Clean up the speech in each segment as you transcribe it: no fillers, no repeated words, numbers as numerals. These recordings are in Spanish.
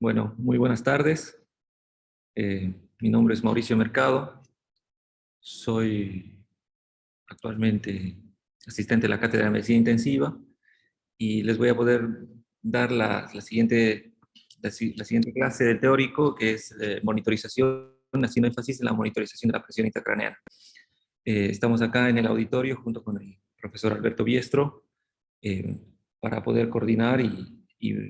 Bueno, muy buenas tardes. Mi nombre es Mauricio Mercado. Soy actualmente asistente de la Cátedra de Medicina Intensiva y les voy a poder dar la siguiente clase de teórico, que es monitorización, haciendo énfasis en la monitorización de la presión intracraneana. Estamos acá en el auditorio junto con el profesor Alberto Biestro eh, para poder coordinar y,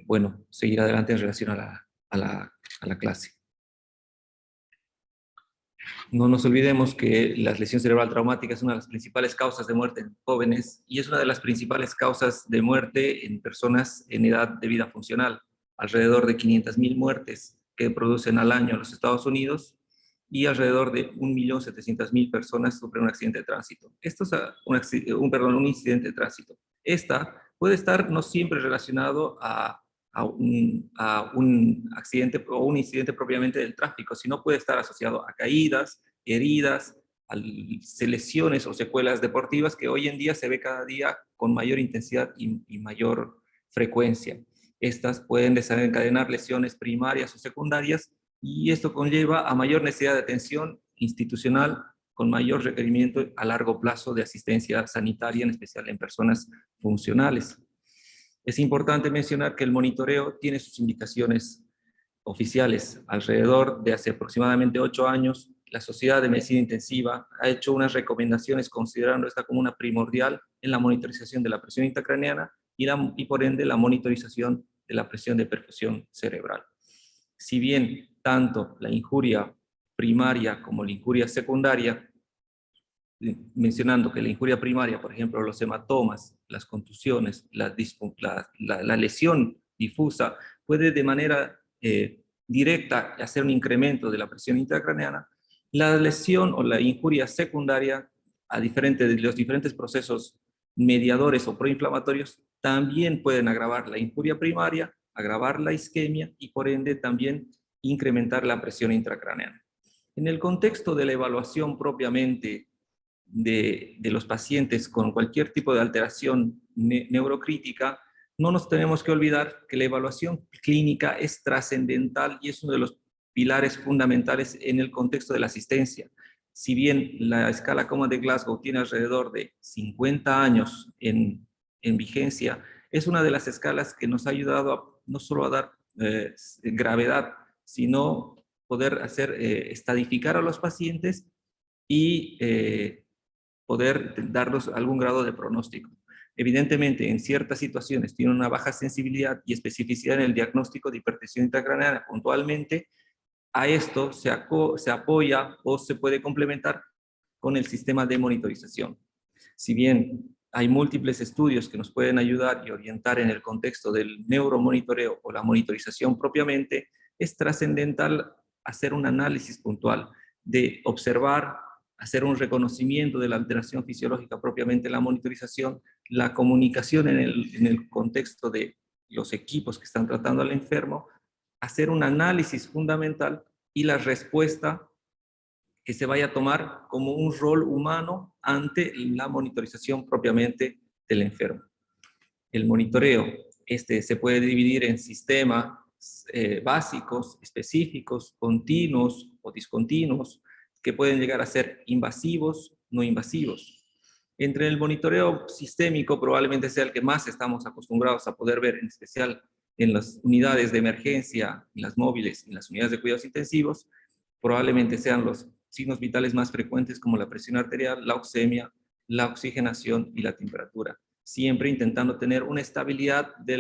bueno, seguir adelante en relación a la clase. No nos olvidemos que la lesión cerebral traumática es una de las principales causas de muerte en jóvenes y es una de las principales causas de muerte en personas en edad de vida funcional. Alrededor de 500.000 muertes que producen al año en los Estados Unidos y alrededor de 1.700.000 personas sufren un accidente de tránsito. Esto es un incidente de tránsito. Esta puede estar no siempre relacionado a un accidente o un incidente propiamente del tráfico, sino puede estar asociado a caídas, heridas, a lesiones o secuelas deportivas que hoy en día se ve cada día con mayor intensidad y mayor frecuencia. Estas pueden desencadenar lesiones primarias o secundarias y esto conlleva a mayor necesidad de atención institucional con mayor requerimiento a largo plazo de asistencia sanitaria, en especial en personas funcionales. Es importante mencionar que el monitoreo tiene sus indicaciones oficiales. Alrededor de hace aproximadamente 8 años, la Sociedad de Medicina Intensiva ha hecho unas recomendaciones considerando esta como una primordial en la monitorización de la presión intracraneana y por ende la monitorización de la presión de perfusión cerebral. Si bien tanto la injuria primaria como la injuria secundaria, mencionando que la injuria primaria, por ejemplo, los hematomas, las contusiones, la lesión difusa, puede de manera directa hacer un incremento de la presión intracraneana. La lesión o la injuria secundaria, de los diferentes procesos mediadores o proinflamatorios, también pueden agravar la injuria primaria, agravar la isquemia y por ende también incrementar la presión intracraneana. En el contexto de la evaluación propiamente de los pacientes con cualquier tipo de alteración neurocrítica, no nos tenemos que olvidar que la evaluación clínica es trascendental y es uno de los pilares fundamentales en el contexto de la asistencia. Si bien la escala Common de Glasgow tiene alrededor de 50 años en vigencia, es una de las escalas que nos ha ayudado no solo a dar gravedad, sino poder estadificar a los pacientes y poder darnos algún grado de pronóstico. Evidentemente, en ciertas situaciones tiene una baja sensibilidad y especificidad en el diagnóstico de hipertensión intracraneana. Puntualmente, a esto se apoya o se puede complementar con el sistema de monitorización. Si bien hay múltiples estudios que nos pueden ayudar y orientar en el contexto del neuromonitoreo o la monitorización propiamente, es trascendental hacer un análisis puntual de observar, hacer un reconocimiento de la alteración fisiológica propiamente en la monitorización, la comunicación en el contexto de los equipos que están tratando al enfermo, hacer un análisis fundamental y la respuesta que se vaya a tomar como un rol humano ante la monitorización propiamente del enfermo. El monitoreo se puede dividir en sistemas básicos, específicos, continuos o discontinuos, que pueden llegar a ser invasivos, no invasivos. Entre el monitoreo sistémico probablemente sea el que más estamos acostumbrados a poder ver, en especial en las unidades de emergencia, en las móviles, en las unidades de cuidados intensivos, probablemente sean los signos vitales más frecuentes como la presión arterial, la oxemia, la oxigenación y la temperatura, siempre intentando tener una estabilidad de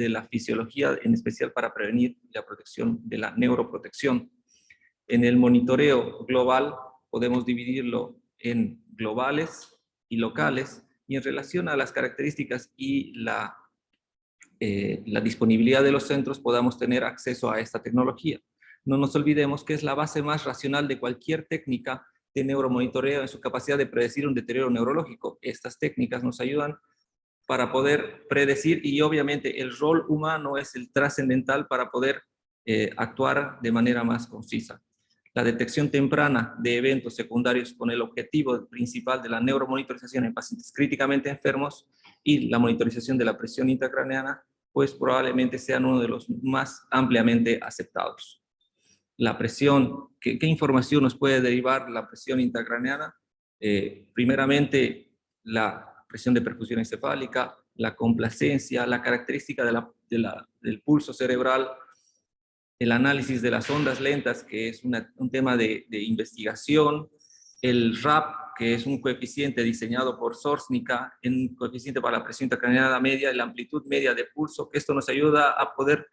la fisiología, en especial para prevenir la protección de la neuroprotección. En el monitoreo global podemos dividirlo en globales y locales, y en relación a las características y la disponibilidad de los centros podamos tener acceso a esta tecnología. No nos olvidemos que es la base más racional de cualquier técnica de neuromonitoreo en su capacidad de predecir un deterioro neurológico. Estas técnicas nos ayudan para poder predecir y obviamente el rol humano es el trascendental para poder actuar de manera más concisa. La detección temprana de eventos secundarios con el objetivo principal de la neuromonitorización en pacientes críticamente enfermos y la monitorización de la presión intracraneana pues probablemente sean uno de los más ampliamente aceptados. La presión, ¿qué información nos puede derivar la presión intracraneana? Primeramente, la presión de perfusión encefálica, la complacencia, la característica del pulso cerebral, el análisis de las ondas lentas, que es un tema de investigación, el RAP, que es un coeficiente diseñado por Sorsnica, un coeficiente para la presión intracraneana media y la amplitud media de pulso, que esto nos ayuda a poder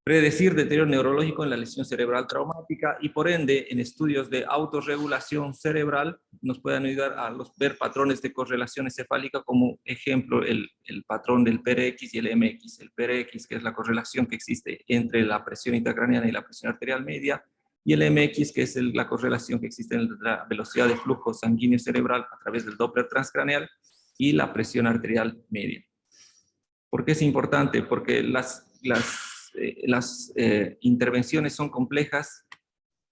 predecir deterioro neurológico en la lesión cerebral traumática y por ende en estudios de autorregulación cerebral nos pueden ayudar a ver patrones de correlación encefálica, como ejemplo el patrón del PRX y el MX. El PRX, que es la correlación que existe entre la presión intracraneana y la presión arterial media, y el MX, que es la correlación que existe entre la velocidad de flujo sanguíneo cerebral a través del Doppler transcraneal y la presión arterial media. ¿Por qué es importante? Porque las intervenciones son complejas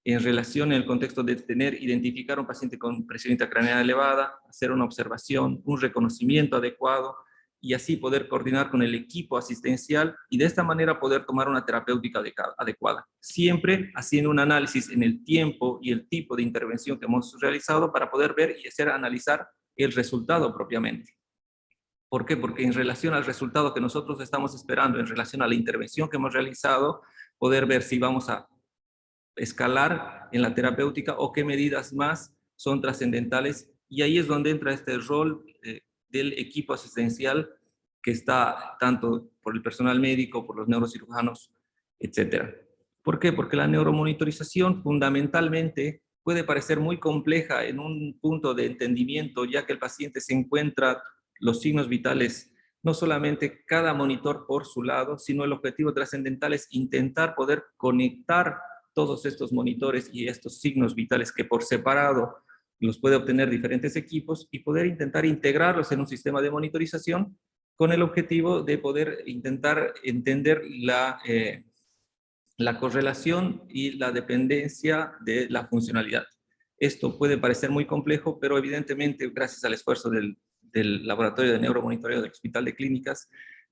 en relación en el contexto de identificar un paciente con presión intracraneana elevada, hacer una observación, un reconocimiento adecuado y así poder coordinar con el equipo asistencial y de esta manera poder tomar una terapéutica adecuada. Siempre haciendo un análisis en el tiempo y el tipo de intervención que hemos realizado para poder ver y analizar el resultado propiamente. ¿Por qué? Porque en relación al resultado que nosotros estamos esperando, en relación a la intervención que hemos realizado, poder ver si vamos a escalar en la terapéutica o qué medidas más son trascendentales. Y ahí es donde entra este rol del equipo asistencial que está tanto por el personal médico, por los neurocirujanos, etc. ¿Por qué? Porque la neuromonitorización fundamentalmente puede parecer muy compleja en un punto de entendimiento, ya que el paciente se encuentra los signos vitales, no solamente cada monitor por su lado, sino el objetivo trascendental es intentar poder conectar todos estos monitores y estos signos vitales que por separado los puede obtener diferentes equipos y poder intentar integrarlos en un sistema de monitorización con el objetivo de poder intentar entender la correlación y la dependencia de la funcionalidad. Esto puede parecer muy complejo, pero evidentemente gracias al esfuerzo del Laboratorio de Neuromonitoreo del Hospital de Clínicas,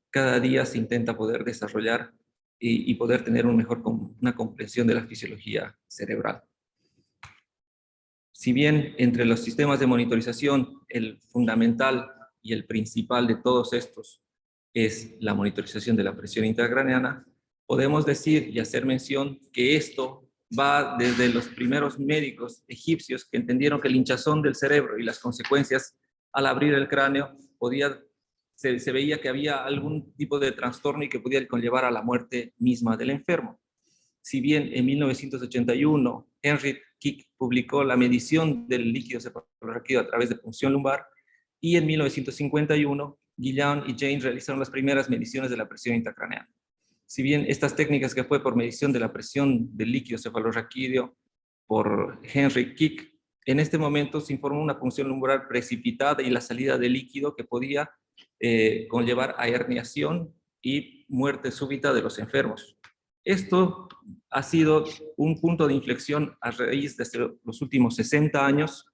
cada día se intenta poder desarrollar y poder tener una comprensión de la fisiología cerebral. Si bien entre los sistemas de monitorización el fundamental y el principal de todos estos es la monitorización de la presión intracraneana, podemos decir y hacer mención que esto va desde los primeros médicos egipcios que entendieron que el hinchazón del cerebro y las consecuencias al abrir el cráneo se veía que había algún tipo de trastorno y que podía conllevar a la muerte misma del enfermo. Si bien en 1981 Henry Kick publicó la medición del líquido cefalorraquídeo a través de punción lumbar, y en 1951 Guillain y Jane realizaron las primeras mediciones de la presión intracraneana. Si bien estas técnicas que fue por medición de la presión del líquido cefalorraquídeo por Henry Kick, en este momento se informó una punción lumbar precipitada y la salida de líquido que podía conllevar a herniación y muerte súbita de los enfermos. Esto ha sido un punto de inflexión a raíz de los últimos 60 años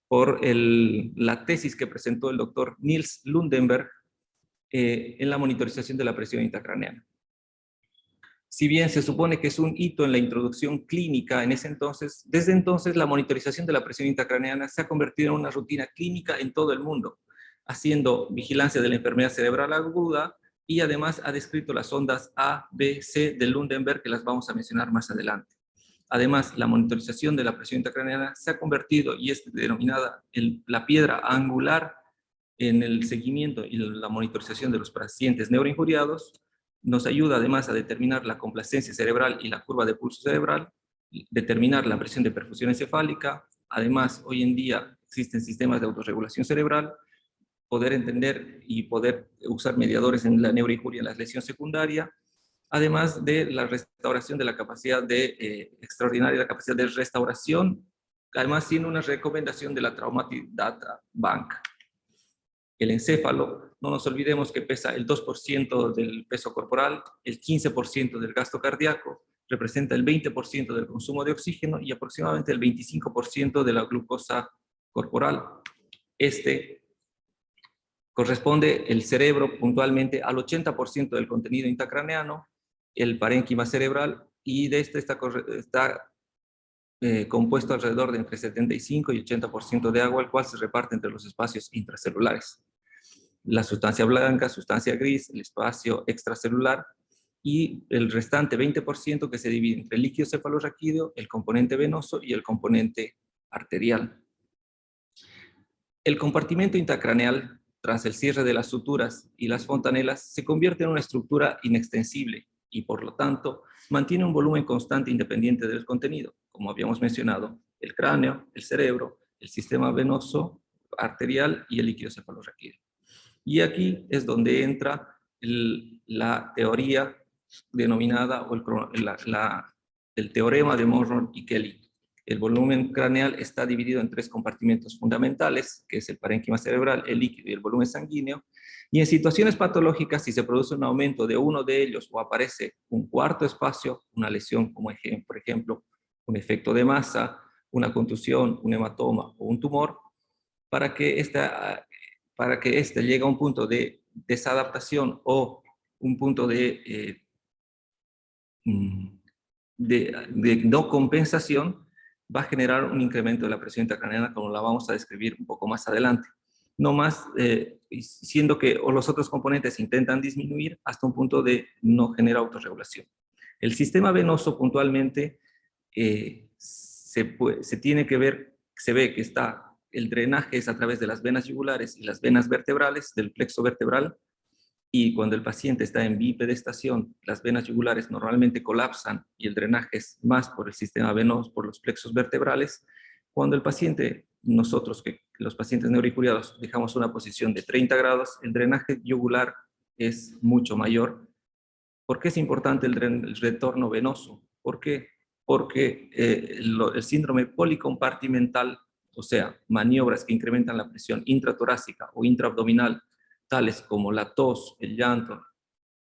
por la tesis que presentó el doctor Niels Lundenberg en la monitorización de la presión intracraneana. Si bien se supone que es un hito en la introducción clínica en ese entonces, desde entonces la monitorización de la presión intracraneana se ha convertido en una rutina clínica en todo el mundo, haciendo vigilancia de la enfermedad cerebral aguda y además ha descrito las ondas A, B, C de Lundenberg, que las vamos a mencionar más adelante. Además, la monitorización de la presión intracraneana se ha convertido y es denominada la piedra angular en el seguimiento y la monitorización de los pacientes neuroinjuriados. Nos ayuda además a determinar la complacencia cerebral y la curva de pulso cerebral, determinar la presión de perfusión encefálica. Además, hoy en día existen sistemas de autorregulación cerebral, poder entender y poder usar mediadores en la neuroinjuria en la lesión secundaria, además de la restauración de la capacidad extraordinaria, la capacidad de restauración, además tiene una recomendación de la Traumatic Data Bank. El encéfalo, no nos olvidemos que pesa el 2% del peso corporal, el 15% del gasto cardíaco, representa el 20% del consumo de oxígeno y aproximadamente el 25% de la glucosa corporal. Este Corresponde el cerebro puntualmente al 80% del contenido intracraneano, el parénquima cerebral, y de este está compuesto alrededor de entre 75 y 80% de agua, el cual se reparte entre los espacios intracelulares. La sustancia blanca, sustancia gris, el espacio extracelular, y el restante 20% que se divide entre el líquido cefalorraquídeo, el componente venoso y el componente arterial. El compartimento intracraneal, tras el cierre de las suturas y las fontanelas, se convierte en una estructura inextensible y, por lo tanto, mantiene un volumen constante independiente del contenido, como habíamos mencionado, el cráneo, el cerebro, el sistema venoso, arterial y el líquido cefalorraquídeo. Y aquí es donde entra la teoría denominada, o el teorema de Monro y Kelly. El volumen craneal está dividido en 3 compartimentos fundamentales, que es el parénquima cerebral, el líquido y el volumen sanguíneo, y en situaciones patológicas, si se produce un aumento de uno de ellos o aparece un cuarto espacio, una lesión como por ejemplo un efecto de masa, una contusión, un hematoma o un tumor, para que este llegue a un punto de desadaptación o un punto de no compensación, va a generar un incremento de la presión intracraneana, como la vamos a describir un poco más adelante. No más, siendo que los otros componentes intentan disminuir hasta un punto de no generar autorregulación. El sistema venoso puntualmente se tiene que ver, se ve que está, el drenaje es a través de las venas yugulares y las venas vertebrales del plexo vertebral, y cuando el paciente está en bipedestación, las venas yugulares normalmente colapsan y el drenaje es más por el sistema venoso, por los plexos vertebrales. Cuando el paciente, nosotros, que los pacientes neuricuriados, dejamos una posición de 30 grados, el drenaje yugular es mucho mayor. ¿Por qué es importante el retorno venoso? ¿Por qué? Porque el síndrome policompartimental, o sea, maniobras que incrementan la presión intratorácica o intraabdominal, tales como la tos, el llanto,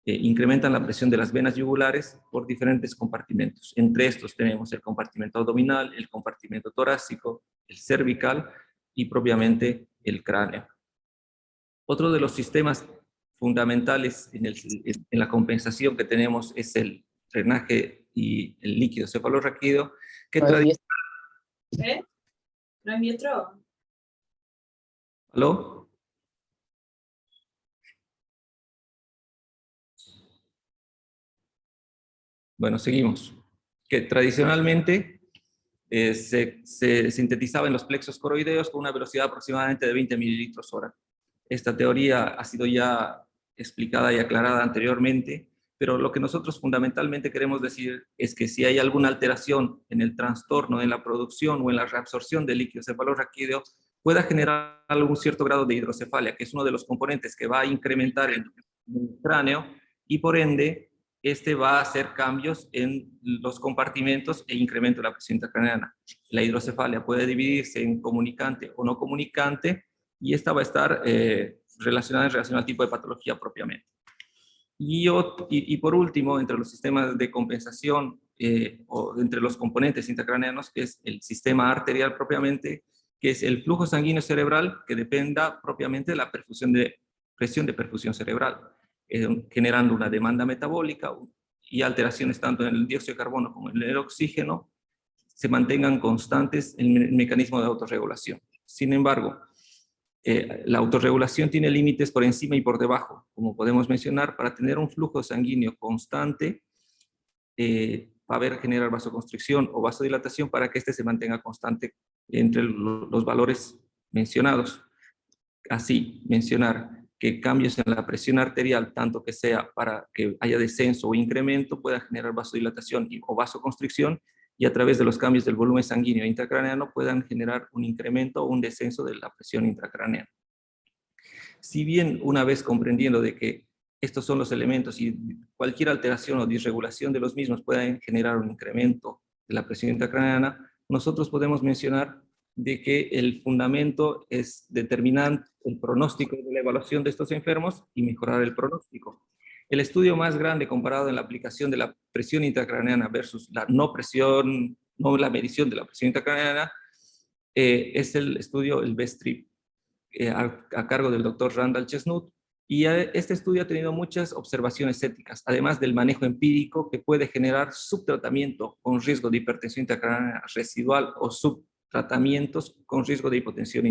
incrementan la presión de las venas yugulares por diferentes compartimentos. Entre estos tenemos el compartimento abdominal, el compartimento torácico, el cervical y propiamente el cráneo. Otro de los sistemas fundamentales en la compensación que tenemos es el drenaje y el líquido cefalorraquídeo, que ¿Eh? ¿No es mi otro? ¿Aló? Bueno, seguimos. Que tradicionalmente se sintetizaba en los plexos coroideos con una velocidad aproximadamente de 20 mililitros hora. Esta teoría ha sido ya explicada y aclarada anteriormente, pero lo que nosotros fundamentalmente queremos decir es que si hay alguna alteración en el trastorno, en la producción o en la reabsorción del líquido cefalorraquídeo, pueda generar algún cierto grado de hidrocefalia, que es uno de los componentes que va a incrementar el cráneo, y por ende este va a hacer cambios en los compartimentos e incremento de la presión intracraneana. La hidrocefalia puede dividirse en comunicante o no comunicante, y esta va a estar relacionada en relación al tipo de patología propiamente. Y por último, entre los sistemas de compensación o entre los componentes intracraneanos, es el sistema arterial propiamente, que es el flujo sanguíneo cerebral que dependa propiamente de la presión de perfusión cerebral, generando una demanda metabólica y alteraciones tanto en el dióxido de carbono como en el oxígeno, se mantengan constantes en el mecanismo de autorregulación. Sin embargo, la autorregulación tiene límites por encima y por debajo, como podemos mencionar. Para tener un flujo sanguíneo constante, va a haber generar vasoconstricción o vasodilatación para que este se mantenga constante entre los valores mencionados. Así, mencionar que cambios en la presión arterial, tanto que sea para que haya descenso o incremento, pueda generar vasodilatación o vasoconstricción, y a través de los cambios del volumen sanguíneo intracraneano puedan generar un incremento o un descenso de la presión intracraneana. Si bien una vez comprendiendo de que estos son los elementos y cualquier alteración o disregulación de los mismos pueden generar un incremento de la presión intracraneana, nosotros podemos mencionar de que el fundamento es determinar el pronóstico de la evaluación de estos enfermos y mejorar el pronóstico. El estudio más grande comparado en la aplicación de la presión intracraneana versus la no la medición de la presión intracraneana, es el estudio, el BEST-TRIP. a cargo del doctor Randall Chestnut, y este estudio ha tenido muchas observaciones éticas, además del manejo empírico que puede generar subtratamiento con riesgo de hipertensión intracraneana residual o subtratamientos con riesgo de hipotensión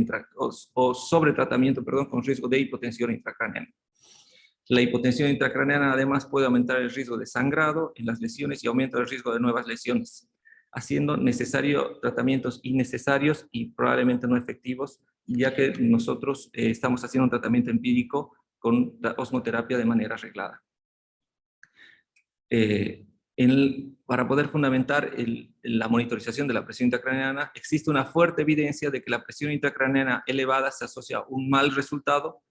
o sobretratamiento, perdón, con riesgo de hipotensión intracraneana. La hipotensión intracraneana además puede aumentar el riesgo de sangrado en las lesiones y aumenta el riesgo de nuevas lesiones, haciendo necesario tratamientos innecesarios y probablemente no efectivos, ya que nosotros estamos haciendo un tratamiento empírico con la osmoterapia de manera arreglada. Para poder fundamentar la monitorización de la presión intracraneana, existe una fuerte evidencia de que la presión intracraneana elevada se asocia a un mal resultado,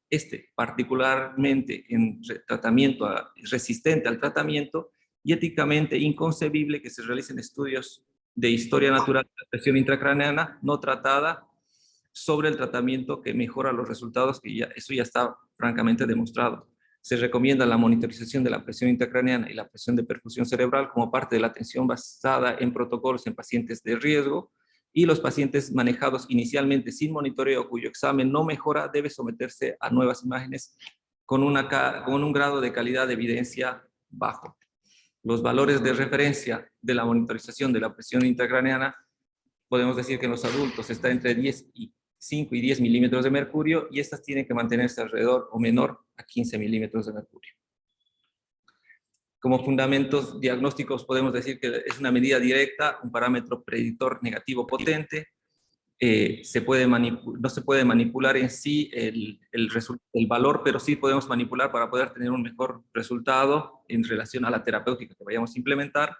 particularmente en tratamiento resistente al tratamiento, y éticamente inconcebible que se realicen estudios de historia natural de la presión intracraneana no tratada sobre el tratamiento que mejora los resultados, que eso ya está francamente demostrado. Se recomienda la monitorización de la presión intracraneana y la presión de perfusión cerebral como parte de la atención basada en protocolos en pacientes de riesgo, y los pacientes manejados inicialmente sin monitoreo cuyo examen no mejora debe someterse a nuevas imágenes con un grado de calidad de evidencia bajo. Los valores de referencia de la monitorización de la presión intracraneana, podemos decir que en los adultos está entre 5 y 10 milímetros de mercurio, y estas tienen que mantenerse alrededor o menor a 15 milímetros de mercurio. Como fundamentos diagnósticos podemos decir que es una medida directa, un parámetro predictor negativo potente. No se puede manipular en sí el valor, pero sí podemos manipular para poder tener un mejor resultado en relación a la terapéutica que vayamos a implementar.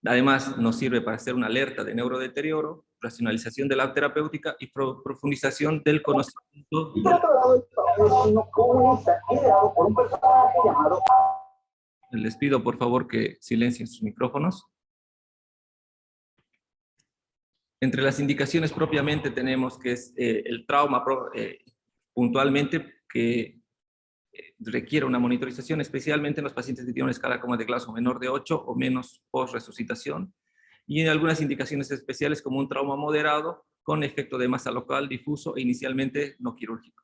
Además, nos sirve para hacer una alerta de neurodeterioro, racionalización de la terapéutica y profundización del conocimiento. Les pido por favor que silencien sus micrófonos. Entre las indicaciones propiamente tenemos que es el trauma puntualmente que requiere una monitorización, especialmente en los pacientes que tienen una escala coma de Glasgow menor de 8 o menos post-resucitación, y en algunas indicaciones especiales como un trauma moderado con efecto de masa local difuso e inicialmente no quirúrgico.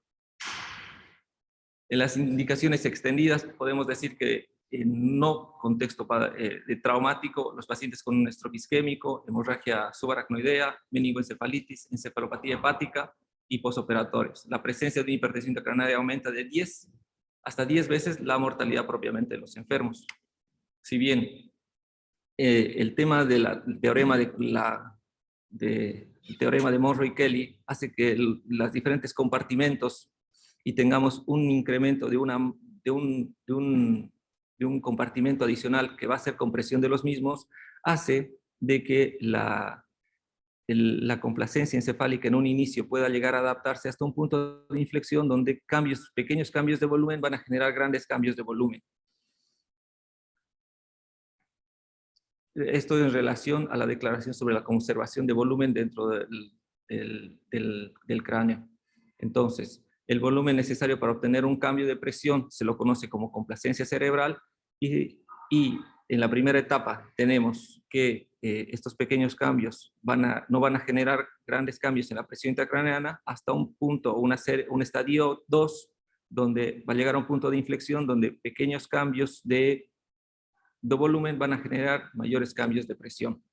En las indicaciones extendidas podemos decir que en no contexto de traumático, los pacientes con un stroke isquémico, hemorragia subaracnoidea, meningoencefalitis, encefalopatía hepática y posoperatorios. La presencia de hipertensión intracraneana aumenta de 10 hasta 10 veces la mortalidad propiamente de los enfermos. Si bien el tema del teorema de Monro y Kelly hace que los diferentes compartimentos y tengamos un incremento de un compartimento adicional que va a ser compresión de los mismos, hace de que la complacencia encefálica en un inicio pueda llegar a adaptarse hasta un punto de inflexión donde pequeños cambios de volumen van a generar grandes cambios de volumen. Esto en relación a la declaración sobre la conservación de volumen dentro del cráneo. Entonces, el volumen necesario para obtener un cambio de presión se lo conoce como complacencia cerebral, y en la primera etapa tenemos que estos pequeños cambios no van a generar grandes cambios en la presión intracraneana hasta un punto, un estadio 2, donde va a llegar a un punto de inflexión donde pequeños cambios de volumen van a generar mayores cambios de presión.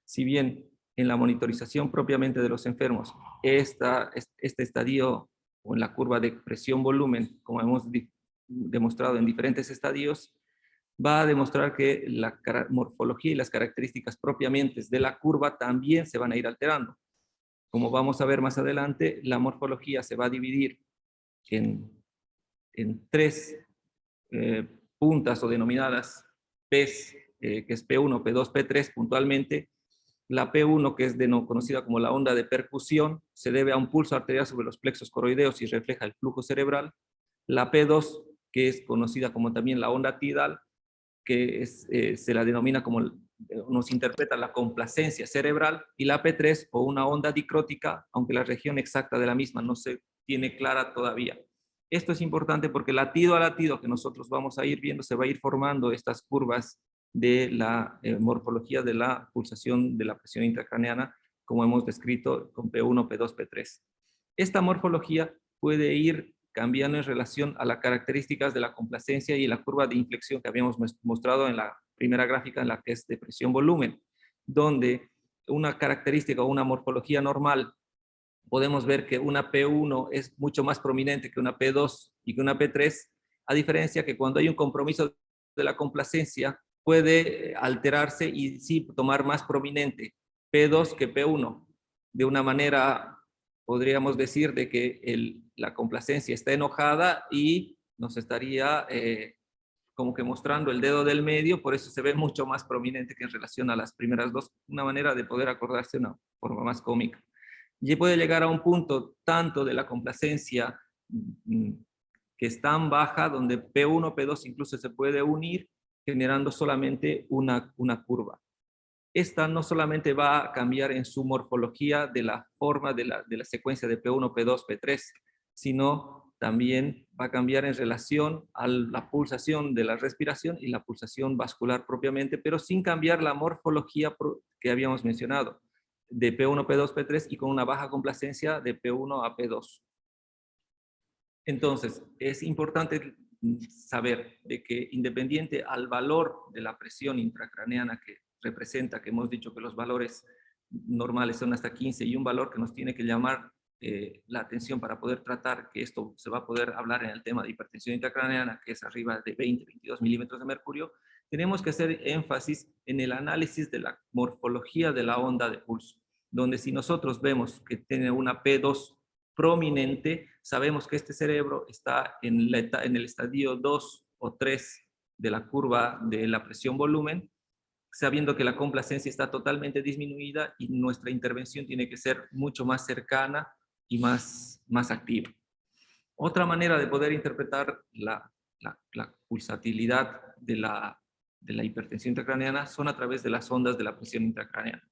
Si bien en la monitorización propiamente de los enfermos, este estadio o en la curva de presión-volumen, como hemos demostrado en diferentes estadios, va a demostrar que la morfología y las características propiamente de la curva también se van a ir alterando. Como vamos a ver más adelante, la morfología se va a dividir en 3 puntas o denominadas P's, que es P1, P2, P3 puntualmente. La P1, que es conocida como la onda de percusión, se debe a un pulso arterial sobre los plexos coroideos y refleja el flujo cerebral. La P2, que es conocida como también la onda tidal, que se la denomina como, nos interpreta la complacencia cerebral. Y la P3, o una onda dicrótica, aunque la región exacta de la misma no se tiene clara todavía. Esto es importante porque latido a latido que nosotros vamos a ir viendo, se va a ir formando estas curvas de la morfología de la pulsación de la presión intracraneana, como hemos descrito con P1, P2, P3. Esta morfología puede ir cambiando en relación a las características de la complacencia y la curva de inflexión que habíamos mostrado en la primera gráfica, en la que es de presión-volumen, donde una característica o una morfología normal, podemos ver que una P1 es mucho más prominente que una P2 y que una P3, a diferencia que cuando hay un compromiso de la complacencia, puede alterarse y sí tomar más prominente P2 que P1. De una manera, podríamos decir de que la complacencia está enojada y nos estaría como que mostrando el dedo del medio, por eso se ve mucho más prominente que en relación a las primeras dos, una manera de poder acordarse de una forma más cómica. Y puede llegar a un punto tanto de la complacencia que es tan baja, donde P1, P2 incluso se puede unir, generando solamente una curva. Esta no solamente va a cambiar en su morfología de la forma de la secuencia de P1, P2, P3, sino también va a cambiar en relación a la pulsación de la respiración y la pulsación vascular propiamente, pero sin cambiar la morfología que habíamos mencionado, de P1, P2, P3 y con una baja complacencia de P1 a P2. Entonces, es importante saber de que independiente al valor de la presión intracraneana que representa, que hemos dicho que los valores normales son hasta 15 y un valor que nos tiene que llamar la atención para poder tratar, que esto se va a poder hablar en el tema de hipertensión intracraneana, que es arriba de 20, 22 milímetros de mercurio, tenemos que hacer énfasis en el análisis de la morfología de la onda de pulso, donde si nosotros vemos que tiene una P2 prominente, sabemos que este cerebro está en el estadio 2 o 3 de la curva de la presión-volumen, sabiendo que la complacencia está totalmente disminuida y nuestra intervención tiene que ser mucho más cercana y más activa. Otra manera de poder interpretar la pulsatilidad de la hipertensión intracraneana son a través de las ondas de la presión intracraneana.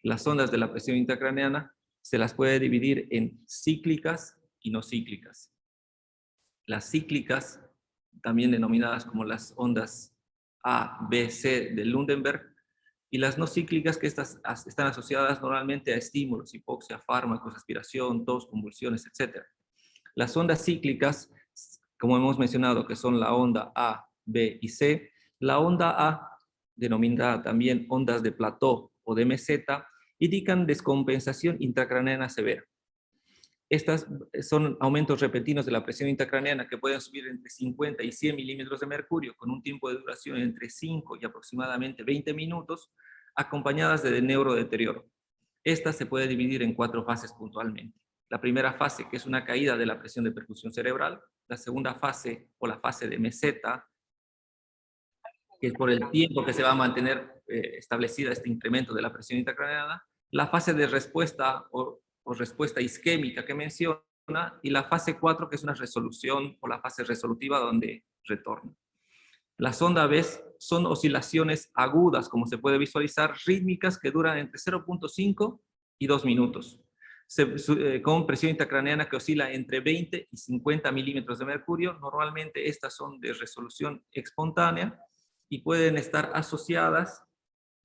Las ondas de la presión intracraneana se las puede dividir en cíclicas y no cíclicas. Las cíclicas, también denominadas como las ondas A, B, C de Lundenberg, y las no cíclicas, que estas están asociadas normalmente a estímulos, hipoxia, fármacos, aspiración, tos, convulsiones, etc. Las ondas cíclicas, como hemos mencionado, que son la onda A, B y C, la onda A, denominada también ondas de plató o de meseta, indican descompensación intracraneana severa. Estas son aumentos repentinos de la presión intracraneana que pueden subir entre 50 y 100 milímetros de mercurio con un tiempo de duración entre 5 y aproximadamente 20 minutos, acompañadas de neurodeterioro. Esta se puede dividir en 4 fases puntualmente. La primera fase, que es una caída de la presión de percusión cerebral. La segunda fase, o la fase de meseta, que es por el tiempo que se va a mantener establecida este incremento de la presión intracraneana. La fase de respuesta o respuesta isquémica que menciona, y la fase 4, que es una resolución o la fase resolutiva donde retorna. Las ondas B son oscilaciones agudas, como se puede visualizar, rítmicas que duran entre 0.5 y 2 minutos, con presión intracraneana que oscila entre 20 y 50 milímetros de mercurio. Normalmente estas son de resolución espontánea y pueden estar asociadas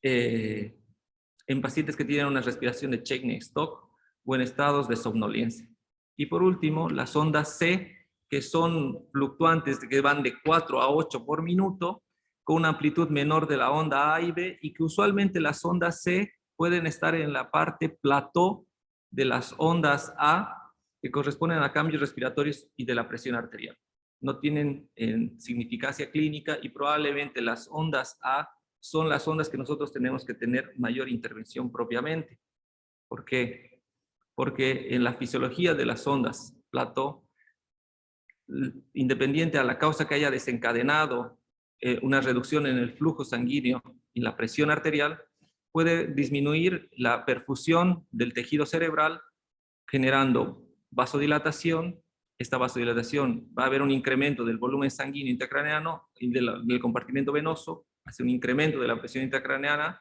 en pacientes que tienen una respiración de Cheyne-Stokes o en estados de somnolencia. Y por último, las ondas C, que son fluctuantes que van de 4 a 8 por minuto, con una amplitud menor de la onda A y B, y que usualmente las ondas C pueden estar en la parte plató de las ondas A, que corresponden a cambios respiratorios y de la presión arterial. No tienen significancia clínica y probablemente las ondas A son las ondas que nosotros tenemos que tener mayor intervención propiamente. ¿Por qué? Porque en la fisiología de las ondas plató, independiente a la causa que haya desencadenado una reducción en el flujo sanguíneo y la presión arterial, puede disminuir la perfusión del tejido cerebral, generando vasodilatación. Esta vasodilatación va a haber un incremento del volumen sanguíneo intracraneano y del compartimento venoso, hace un incremento de la presión intracraneana,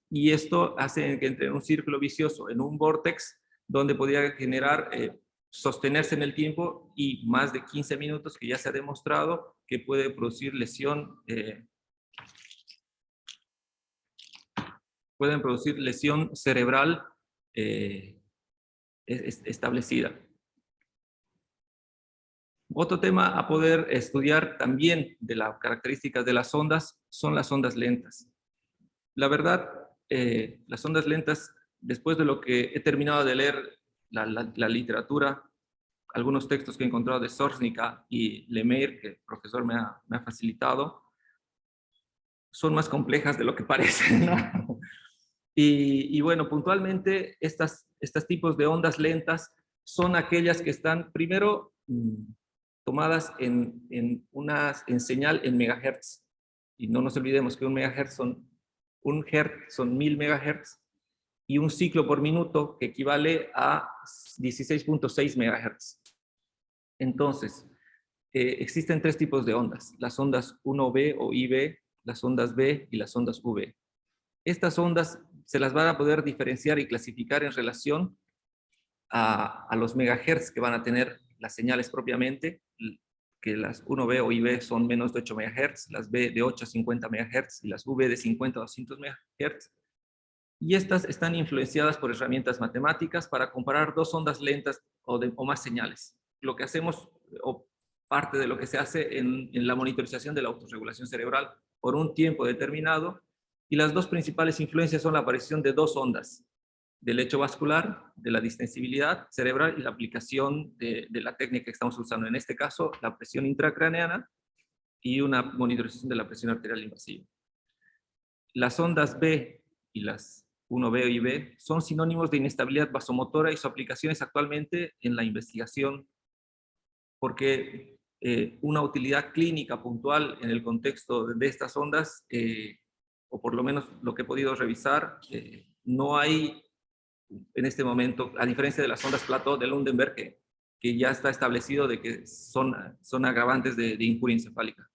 y esto hace que entre en un círculo vicioso, en un vórtex, donde podría generar sostenerse en el tiempo y más de 15 minutos, que ya se ha demostrado que puede producir pueden producir lesión cerebral establecida. Otro tema a poder estudiar también de las características de las ondas son las ondas lentas. La verdad, las ondas lentas, después de lo que he terminado de leer la literatura, algunos textos que he encontrado de Sorsnica y Lemaire, que el profesor me ha facilitado, son más complejas de lo que parecen, ¿no? Y bueno, puntualmente estos tipos de ondas lentas son aquellas que están primero tomadas en señal en megahertz. Y no nos olvidemos que un hertz son 1000 megahertz, y un ciclo por minuto que equivale a 16.6 megahertz. Entonces, existen tres tipos de ondas: las ondas 1B o IB, las ondas B y las ondas V. Estas ondas se las van a poder diferenciar y clasificar en relación a los megahertz que van a tener las señales propiamente, que las 1B o IB son menos de 8 MHz, las B de 8 a 50 MHz y las V de 50 a 200 MHz. Y estas están influenciadas por herramientas matemáticas para comparar dos ondas lentas o más señales. Lo que hacemos, o parte de lo que se hace en la monitorización de la autorregulación cerebral por un tiempo determinado, y las dos principales influencias son la aparición de dos ondas: del hecho vascular, de la distensibilidad cerebral y la aplicación de la técnica que estamos usando, en este caso la presión intracraneana y una monitorización de la presión arterial invasiva. Las ondas B y las 1B y B son sinónimos de inestabilidad vasomotora, y su aplicación es actualmente en la investigación, porque una utilidad clínica puntual en el contexto de estas ondas, o por lo menos lo que he podido revisar, no hay en este momento, a diferencia de las ondas Plateau de Lundenberg, que ya está establecido de que son agravantes de injuria encefálica.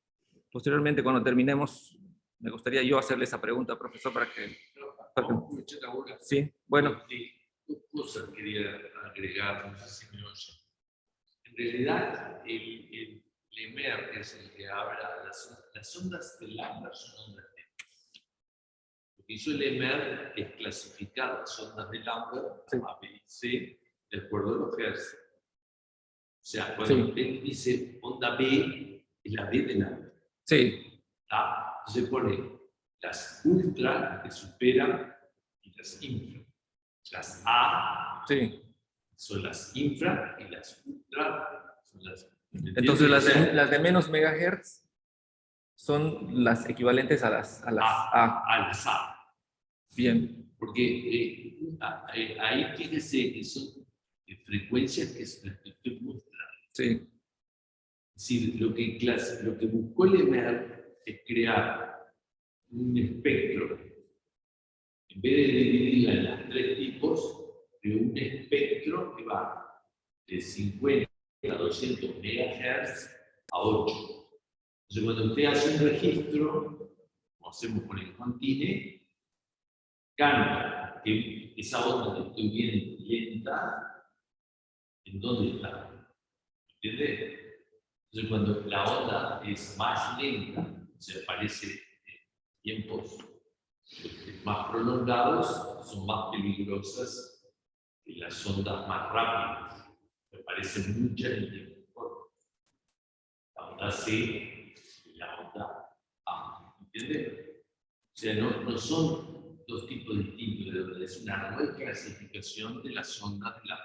Posteriormente, cuando terminemos, me gustaría yo hacerle esa pregunta, profesor, para que... Sí, bueno. Dos cosas quería agregar, no sé si me oyen. En realidad, el Lemaire, que es el que habla, las ondas de Lambda son ondas lentas. Lo que hizo Lemaire es clasificar las ondas de Lambda, A, B y C, de acuerdo a los hertz. O sea, cuando él dice onda B, es la B de Lambda. Sí. Entonces pone las ultra, que superan, y las infra. Las A son las infra y las ultra son las... Entonces las de menos megahertz son las equivalentes a las A. A las A. Bien. Porque ahí fíjese que son frecuencias que es las que estoy mostrando. Sí. Es decir, lo que buscó Lemaire es crear un espectro. En vez de dividirla en las tres tipos, de un espectro que va de 50 a 200 MHz a 8. Entonces, cuando usted hace un registro, como hacemos con el Contine, cambia que esa onda que estoy viendo lenta, ¿en dónde está? ¿Entiende? Entonces, cuando la onda es más lenta, se aparece tiempos más prolongados, son más peligrosas que las ondas más rápidas. Me parecen muchas en tiempo corto. La onda C y la onda A. ¿Entiendes? O sea, no son dos tipos distintos, es una nueva clasificación de las ondas de la...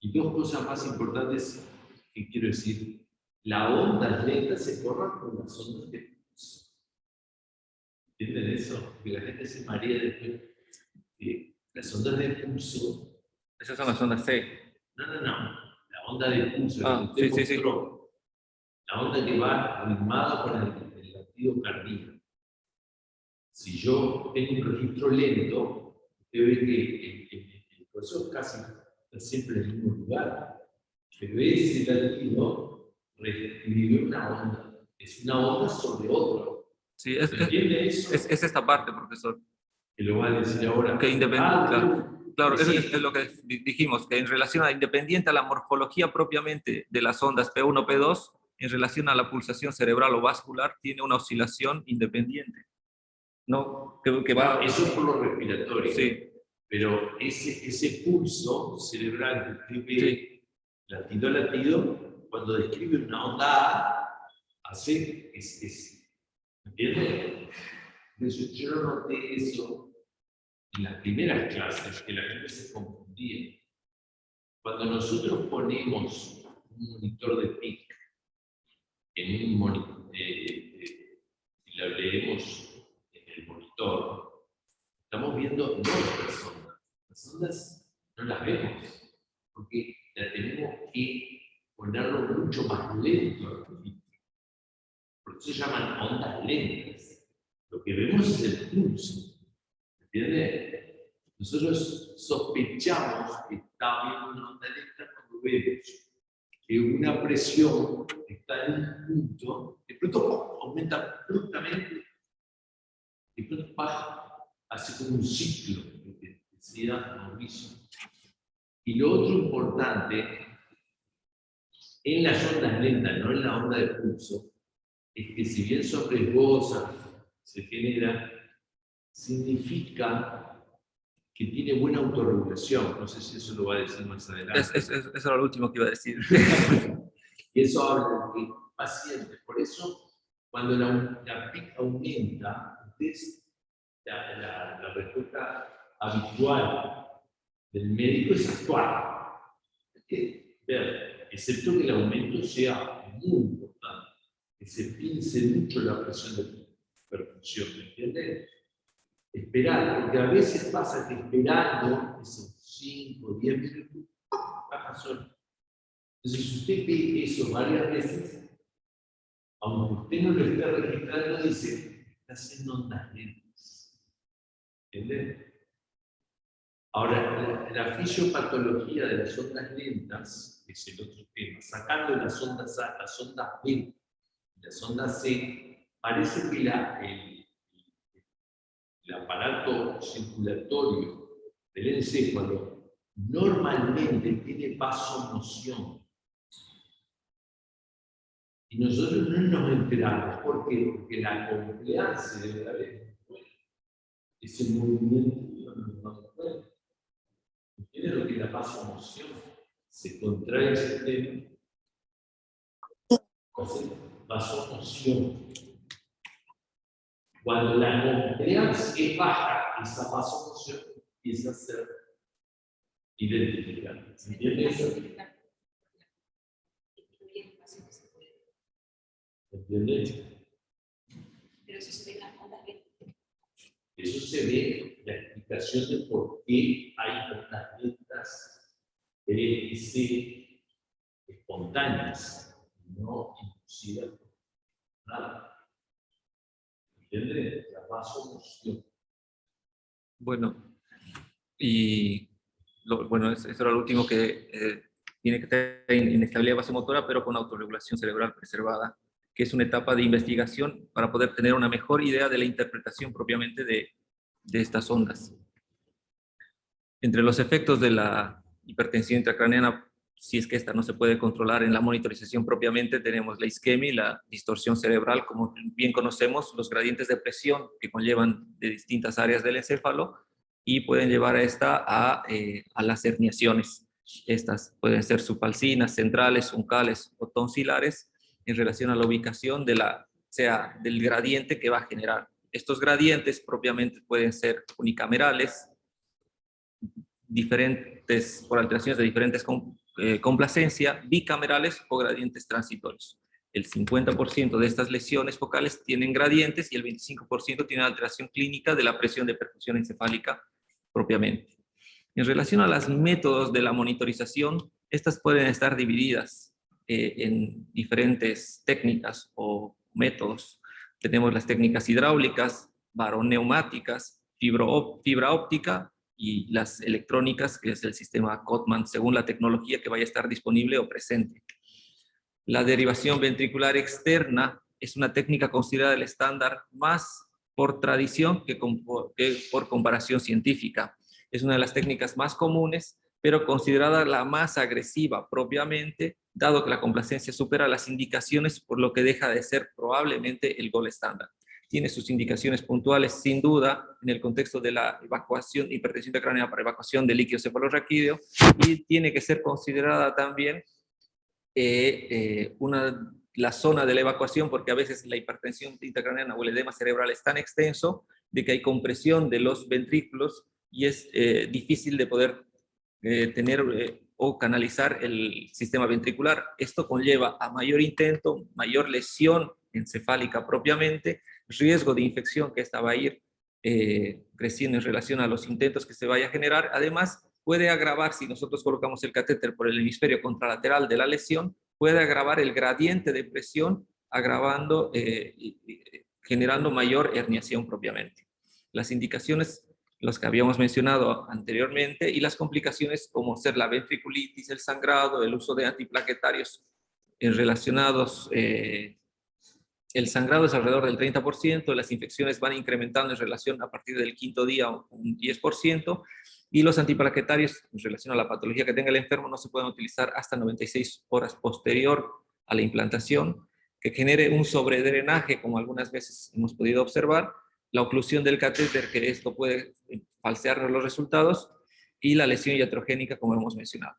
Y dos cosas más importantes que quiero decir. La onda lenta se corre con las ondas de pulso. ¿Entienden eso? Que la gente se marea después. Las ondas de pulso... Esas son las ondas C. No. La onda de pulso. Sí. La onda que va ritmada con el latido cardíaco. Si yo tengo un registro lento, usted ve que el corazón casi está siempre en el mismo lugar. Pero ese latido reescribe una onda. Es una onda sobre otra. Sí, es esta parte, profesor. Que lo va a decir ahora. Que independiente, claro, eso es lo que dijimos, que en relación a independiente a la morfología propiamente de las ondas P1, P2, en relación a la pulsación cerebral o vascular, tiene una oscilación independiente. ¿No? Que va... Eso es por lo respiratorio. Sí. Pero ese pulso cerebral que escribe Sí. latido a latido, cuando describe una onda A, hace ¿entiendes? Entonces, yo no noté eso en las primeras clases, que la gente se confundía. Cuando nosotros ponemos un monitor de PIC en un monitor, y lo leemos en el monitor, estamos viendo no las ondas. Las ondas no las vemos, porque la tenemos que ponerlo mucho más lento al registro. Por eso se llaman ondas lentas. Lo que vemos es el pulso. ¿Entiendes? Nosotros sospechamos que está viendo una onda lenta cuando vemos que una presión está en un punto, de pronto aumenta bruscamente, de pronto baja, hace como un ciclo, lo que decía Mauricio. Y lo otro importante, en las ondas lentas, no en la onda de pulso, es que si bien son riesgosas, se genera, significa que tiene buena autorregulación. No sé si eso lo va a decir más adelante. Eso era lo último que iba a decir. Y eso habla de que pacientes. Por eso, cuando la PIC aumenta, la respuesta habitual del médico es actuar. Hay que ver, excepto que el aumento sea muy importante, que se pince mucho la presión de perfusión, ¿me entiendes? Esperar, porque a veces pasa que esperando esos 5 o 10 minutos, baja solo. Entonces, si usted ve eso varias veces, aunque usted no lo esté registrando, dice, está haciendo ondas lentas. ¿Entiendes? Ahora, la fisiopatología de las ondas lentas, que es el otro tema, sacando las ondas A, las ondas B, las ondas C, parece que el aparato circulatorio del encéfalo normalmente tiene vasomoción. Y nosotros no nos enteramos. ¿Por qué? Porque la compliance de la vez es el movimiento no nos damos cuenta. ¿Entiendes lo que es la vasomoción? Se contrae el sistema. Entonces, vasomoción. Cuando la compliance es baja, esa vasomoción empieza a ser identificada. ¿Se entiende eso? ¿Entiendes? Pero eso se ve en las ondas lentas. Eso se ve la explicación de por qué hay ondas lentas espontáneas, no inducidas por nada. ¿Entiendes? La vasomoción. Bueno, y bueno, eso era lo último que tiene que tener inestabilidad vasomotora, pero con autorregulación cerebral preservada, que es una etapa de investigación para poder tener una mejor idea de la interpretación propiamente de estas ondas. Entre los efectos de la hipertensión intracraneana, si es que esta no se puede controlar en la monitorización propiamente, tenemos la isquemia y la distorsión cerebral, como bien conocemos, los gradientes de presión que conllevan de distintas áreas del encéfalo y pueden llevar a esta a las herniaciones. Estas pueden ser subfalcinas, centrales, uncales o tonsilares en relación a la ubicación del gradiente que va a generar. Estos gradientes propiamente pueden ser unicamerales, diferentes, por alteraciones de diferentes complacencia, bicamerales o gradientes transitorios. El 50% de estas lesiones focales tienen gradientes y el 25% tienen alteración clínica de la presión de perfusión encefálica propiamente. En relación a los métodos de la monitorización, estas pueden estar divididas en diferentes técnicas o métodos. Tenemos las técnicas hidráulicas, baroneumáticas, fibra óptica y las electrónicas, que es el sistema Cotman, según la tecnología que vaya a estar disponible o presente. La derivación ventricular externa es una técnica considerada el estándar más por tradición que por comparación científica. Es una de las técnicas más comunes, pero considerada la más agresiva propiamente, dado que la complacencia supera las indicaciones, por lo que deja de ser probablemente el gol estándar. tiene sus indicaciones puntuales, sin duda, en el contexto de la evacuación, hipertensión intracraneana para evacuación de líquido cefalorraquídeo, y tiene que ser considerada también la zona de la evacuación, porque a veces la hipertensión intracraneana o el edema cerebral es tan extenso de que hay compresión de los ventrículos y es difícil de poder tener o canalizar el sistema ventricular. Esto conlleva a mayor intento, mayor lesión encefálica propiamente, riesgo de infección que esta va a ir creciendo en relación a los intentos que se vaya a generar. Además, puede agravar, si nosotros colocamos el catéter por el hemisferio contralateral de la lesión, puede agravar el gradiente de presión, agravando, generando mayor herniación propiamente. Las indicaciones, los que habíamos mencionado anteriormente, y las complicaciones como ser la ventriculitis, el sangrado, el uso de antiplaquetarios relacionados. El sangrado es alrededor del 30%, las infecciones van incrementando en relación a partir del quinto día un 10%, y los antiplaquetarios en relación a la patología que tenga el enfermo no se pueden utilizar hasta 96 horas posterior a la implantación, que genere un sobredrenaje, como algunas veces hemos podido observar, la oclusión del catéter, que esto puede falsear los resultados, y la lesión iatrogénica, como hemos mencionado.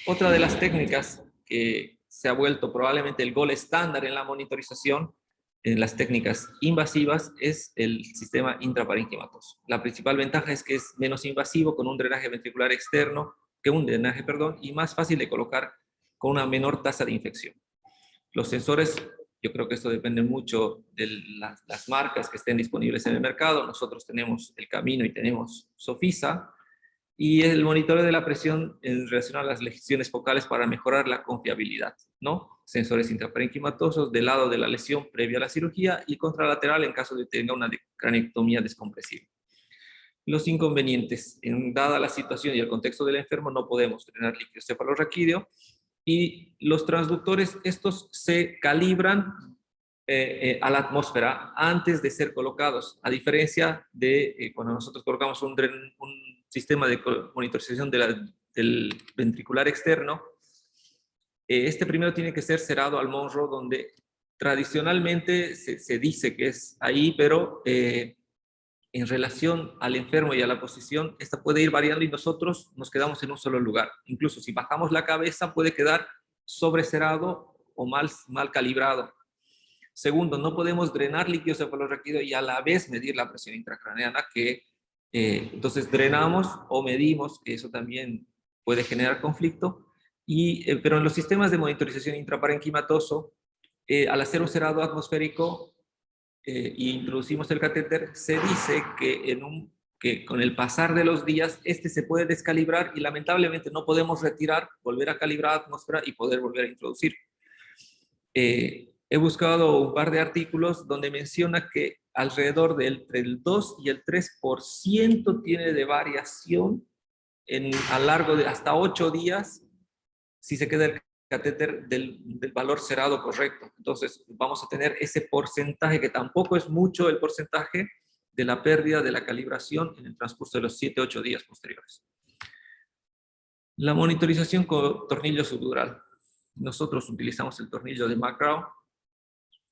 Otra de las técnicas que se ha vuelto probablemente el gold estándar en la monitorización, en las técnicas invasivas, es el sistema intraparenquimatoso. La principal ventaja es que es menos invasivo, con un drenaje ventricular externo, y más fácil de colocar con una menor tasa de infección. Los sensores, yo creo que esto depende mucho de las marcas que estén disponibles en el mercado. Nosotros tenemos El Camino y tenemos Sofisa, y el monitoreo de la presión en relación a las lesiones focales para mejorar la confiabilidad, ¿no? Sensores intraparenquimatosos del lado de la lesión previa a la cirugía y contralateral en caso de que tenga una craneectomía descompresiva. Los inconvenientes: dada la situación y el contexto del enfermo, no podemos drenar líquido cefalorraquídeo, y los transductores, estos se calibran a la atmósfera antes de ser colocados, a diferencia de cuando nosotros colocamos un sistema de monitorización del ventricular externo. Este primero tiene que ser cerrado al Monro, donde tradicionalmente se dice que es ahí, pero en relación al enfermo y a la posición, esta puede ir variando y nosotros nos quedamos en un solo lugar. Incluso si bajamos la cabeza puede quedar sobrecerrado o mal calibrado. Segundo, no podemos drenar líquido cefalorraquídeo y a la vez medir la presión intracraneana, que entonces drenamos o medimos, que eso también puede generar conflicto. Pero en los sistemas de monitorización intraparenquimatoso, al hacer un cerrado atmosférico e introducimos el catéter, se dice que con el pasar de los días este se puede descalibrar y lamentablemente no podemos retirar, volver a calibrar la atmósfera y poder volver a introducir. He buscado un par de artículos donde menciona que alrededor entre el 2 y el 3% tiene de variación a largo de hasta 8 días si se queda el catéter del valor cerrado correcto. Entonces vamos a tener ese porcentaje, que tampoco es mucho el porcentaje de la pérdida de la calibración en el transcurso de los 7-8 días posteriores. La monitorización con tornillo subdural. Nosotros utilizamos el tornillo de McGraw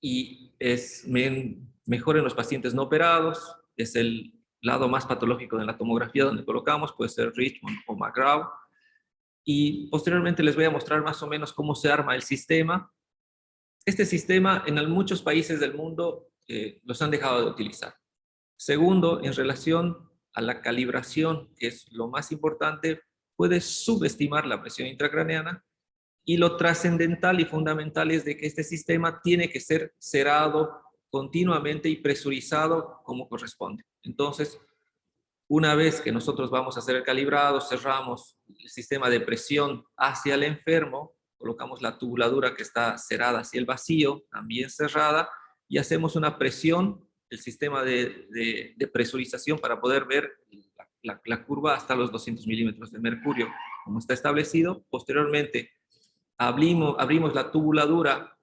y es mejor en los pacientes no operados. Es el lado más patológico de la tomografía donde colocamos, puede ser Richmond o McGraw. Y posteriormente les voy a mostrar más o menos cómo se arma el sistema. Este sistema en muchos países del mundo los han dejado de utilizar. Segundo, en relación a la calibración, que es lo más importante, puede subestimar la presión intracraneana, y lo trascendental y fundamental es de que este sistema tiene que ser cerrado continuamente y presurizado como corresponde. Entonces, una vez que nosotros vamos a hacer el calibrado, cerramos el sistema de presión hacia el enfermo, colocamos la tubuladura que está cerrada hacia el vacío, también cerrada, y hacemos una presión, el sistema de presurización, para poder ver la curva hasta los 200 milímetros de mercurio, como está establecido. Posteriormente, abrimos la tubuladura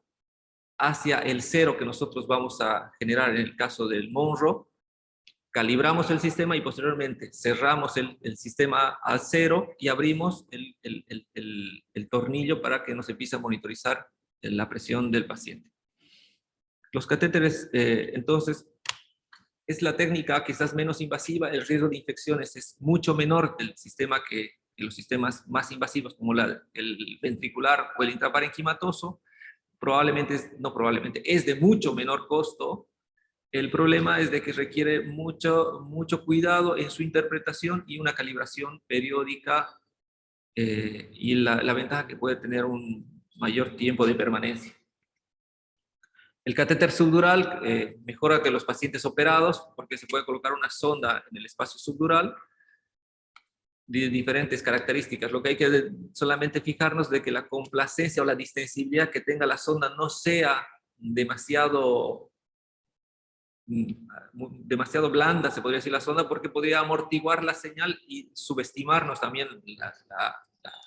hacia el cero que nosotros vamos a generar en el caso del Monro, calibramos el sistema y posteriormente cerramos el sistema al cero y abrimos el tornillo para que nos empiece a monitorizar la presión del paciente. Los catéteres, entonces, es la técnica quizás menos invasiva, el riesgo de infecciones es mucho menor del sistema que los sistemas más invasivos como el ventricular o el intraparenquimatoso, es de mucho menor costo. El problema es de que requiere mucho cuidado en su interpretación y una calibración periódica, y la ventaja que puede tener un mayor tiempo de permanencia. El catéter subdural mejora que los pacientes operados porque se puede colocar una sonda en el espacio subdural de diferentes características. Lo que hay que solamente fijarnos de que la complacencia o la distensibilidad que tenga la sonda no sea demasiado blanda, se podría decir, la sonda, porque podría amortiguar la señal y subestimarnos también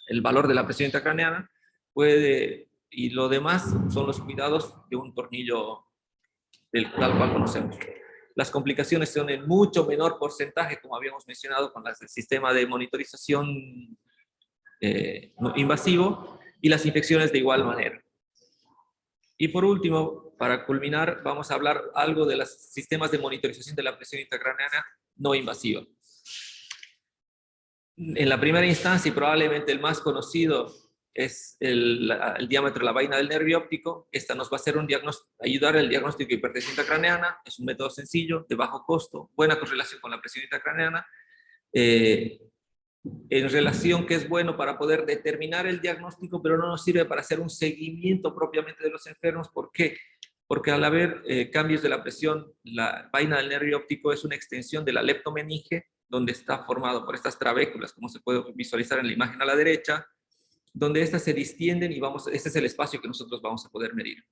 el valor de la presión intracraneana. Y lo demás son los cuidados de un tornillo del tal cual conocemos. Las complicaciones son en mucho menor porcentaje, como habíamos mencionado, con el sistema de monitorización invasivo, y las infecciones de igual manera. Y por último, para culminar, vamos a hablar algo de los sistemas de monitorización de la presión intracraneana no invasiva. En la primera instancia, y probablemente el más conocido, es el diámetro de la vaina del nervio óptico. Esta nos va a hacer ayudar al diagnóstico de hipertensión intracraneana. Es un método sencillo, de bajo costo, buena correlación con la presión intracraneana. En relación que es bueno para poder determinar el diagnóstico, pero no nos sirve para hacer un seguimiento propiamente de los enfermos. ¿Por qué? Porque al haber cambios de la presión, la vaina del nervio óptico es una extensión de la leptomeninge, donde está formado por estas trabéculas, como se puede visualizar en la imagen a la derecha, donde estas se distienden y este es el espacio que nosotros vamos a poder medir.